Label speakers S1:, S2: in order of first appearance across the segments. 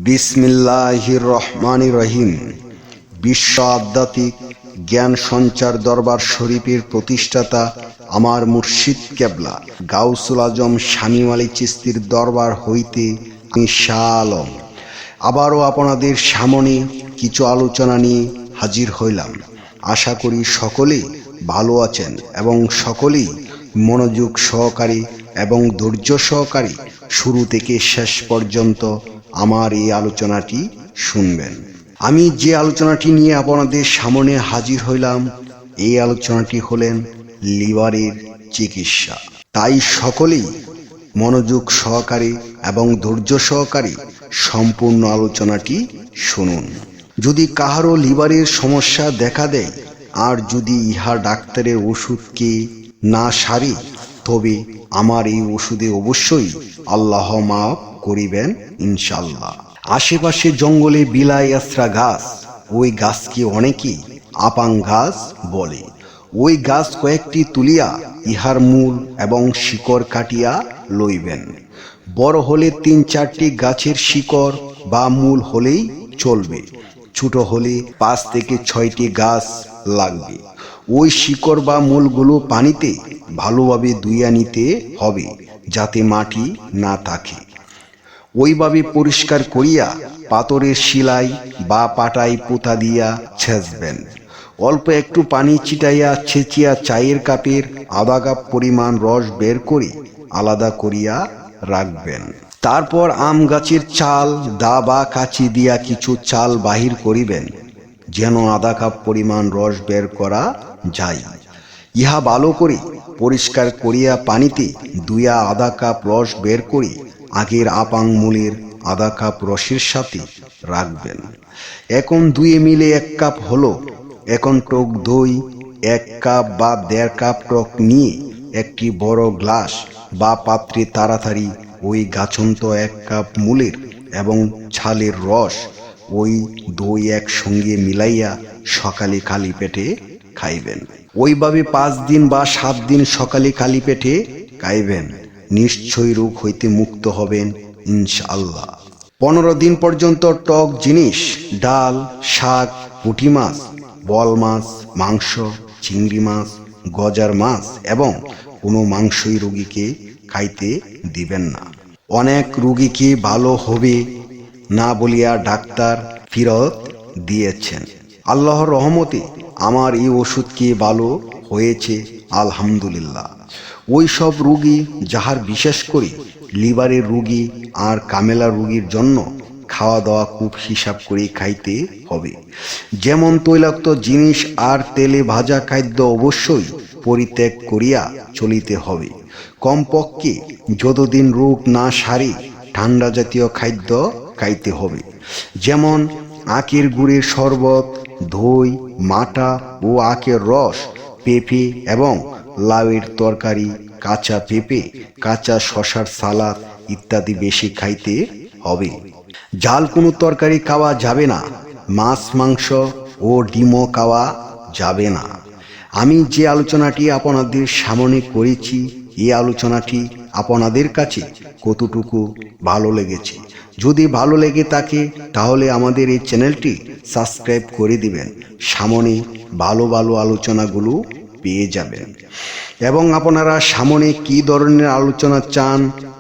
S1: বিসমিল্লাহির রহমানির রহিম। বিশ্ব আধ্যাত্মিক জ্ঞান সঞ্চার দরবার শরীফের প্রতিষ্ঠাতা আমার মুর্শিদ কেবলা গাউসুল আজম শামীম আলী চিশতির দরবার হইতে আমি শাহ আলম আবারও আপনাদের সামনে কিছু আলোচনা নিয়ে হাজির হইলাম। আশা করি সকলেই ভালো আছেন এবং সকলেই মনোযোগ সহকারী এবং ধৈর্য সহকারী শুরু থেকে শেষ পর্যন্ত আমার এই আলোচনাটি শুনবেন। আমি যে আলোচনাটি নিয়ে আপনাদের সামনে হাজির হইলাম, এই আলোচনাটি হলেন লিভারের চিকিৎসা। তাই সকলেই মনোযোগ সহকারী এবং ধৈর্য সহকারী সম্পূর্ণ আলোচনাটি শুনুন। যদি কাহারও লিভারের সমস্যা দেখা দেয় আর যদি ইহা ডাক্তারের ওষুধকে না সারে, তবে আমার এই ওষুধে অবশ্যই আল্লাহ মাফ করিবেন ইনশাল্লাহ। আশেপাশে জঙ্গলে বিলাই আশ্রা গাছ, ওই গাছকে অনেকে আপাং গাছ বলে। ওই গাছ কয়েকটি তুলিয়া ইহার মূল এবং শিকড় কাটিয়া লইবেন। বড় হলে ৩-৪টি গাছের শিকড় বা মূল হলেই চলবে, ছোট হলে ৫ থেকে ৬টি গাছ লাগবে। ওই শিকড় বা মূলগুলো পানিতে ভালোভাবে ধুইয়া নিতে হবে যাতে মাটি না থাকে। ওইভাবে পরিষ্কার করিয়া পাথরের শিলাই বা পাটায় পোতা দিয়া ছেঁচবেন। অল্প একটু পানি ছিটাইয়া ছেঁচিয়া চায়ের কাপের আধা কাপ পরিমাণ রস বের করে আলাদা করিয়া রাখবেন। তারপর আম গাছের চাল দা বা কাঁচি দিয়া কিছু চাল বাহির করিবেন, যেন আধা কাপ পরিমাণ রস বের করা যায়। ইহা ভালো করে পরিষ্কার করিয়া পানিতে ধুইয়া আধা কাপ রস বের করে আগের আপাং মূলের আধা কাপ রসের সাথে রাখবেন। এখন ধুয়ে মিলে 1 কাপ হলো। এখন টক দই 1 কাপ বা 1.5 কাপ টক নিয়ে একটি বড় গ্লাস বা পাত্রে তাড়াতাড়ি ওই গাছন্ত 1 কাপ মূলের এবং ছালের রস ওই দই একসঙ্গে মিলাইয়া সকালে খালি পেটে খাইবেন। ওইভাবে 5 দিন বা 7 দিন সকালে খালি পেটে খাইবেন। নিশ্চয়ই রোগ হইতে মুক্ত হবেন ইনশাআল্লাহ। 15 দিন পর্যন্ত টক জিনিস, ডাল, শাক, পুঁটি মাছ, বল মাছ, মাংস, চিংড়ি মাছ, গজার মাছ এবং কোনো মাংসই রোগীকে খাইতে দিবেন না। অনেক রোগীকে ভালো হবে না বলিয়া ডাক্তার ফিরত দিয়েছেন। আল্লাহর রহমতে আমার এই ওষুধকে ভালো হয়েছে আলহামদুলিল্লাহ। ওই সব রোগী যাহার বিশেষ করে লিভারের রোগী আর কামেলা রোগীর জন্য খাওয়া দাওয়া খুব হিসাব করে খাইতে হবে। যেমন তৈলাক্ত জিনিস আর তেলে ভাজা খাদ্য অবশ্যই পরিত্যাগ করিয়া চলিতে হবে। কমপক্ষে যতদিন রোগ না সারে ঠান্ডা জাতীয় খাদ্য খাইতে হবে। যেমন আখের গুড়ের শরবত, দই, মাটা ও আখের রস, পেঁপে এবং লাউয়ের তরকারি, কাঁচা পেঁপে, কাঁচা শশার সালাদ ইত্যাদি বেশি খাইতে হবে। ঝাল কোনো তরকারি খাওয়া যাবে না। মাছ, মাংস ও ডিমও খাওয়া যাবে না। আমি যে আলোচনাটি আপনাদের সামনে করেছি, এই আলোচনাটি আপনাদের কাছে কতটুকু ভালো লেগেছে? যদি ভালো লেগে থাকে তাহলে আমাদের এই চ্যানেলটি সাবস্ক্রাইব করে দিবেন। সামনে ভালো ভালো আলোচনাগুলো পেয়ে যাবেন। এবং আপনারা সামনে কী ধরনের আলোচনা চান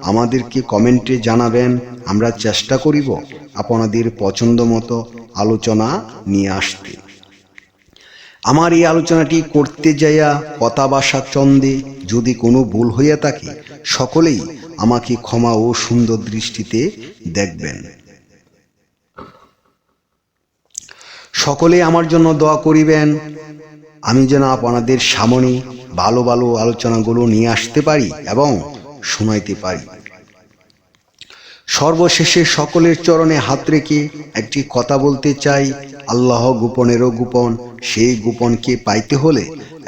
S1: আমাদেরকে কমেন্টে জানাবেন। আমরা চেষ্টা করিব আপনাদের পছন্দ মতো আলোচনা নিয়ে আসতে। আমার এই আলোচনাটি করতে যাইয়া কথা ভাষা চন্দে যদি কোনো ভুল হইয়া থাকে, সকলেই আমাকে ক্ষমা ও সুন্দর দৃষ্টিতে দেখবেন। সকলে আমার জন্য দোয়া করিবেন, আমি যেন আপনাদের সামনে ভালো ভালো আলোচনাগুলো নিয়ে আসতে পারি এবং শোনাইতে পারি। সর্বশেষে সকলের চরণে হাত রেখে একটি কথা বলতে চাই, আল্লাহ গোপনেরও গোপন। সেই গোপনকে পাইতে হলে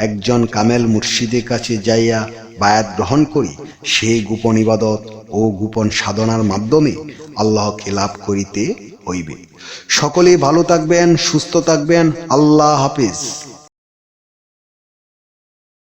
S1: একজন কামেল মুর্শিদের কাছে যাইয়া বায়াত গ্রহণ করি সেই গোপন ইবাদত ও গোপন সাধনার মাধ্যমে আল্লাহকে লাভ করিতে হইবে। সকলেই ভালো থাকবেন, সুস্থ থাকবেন। আল্লাহ হাফেজ।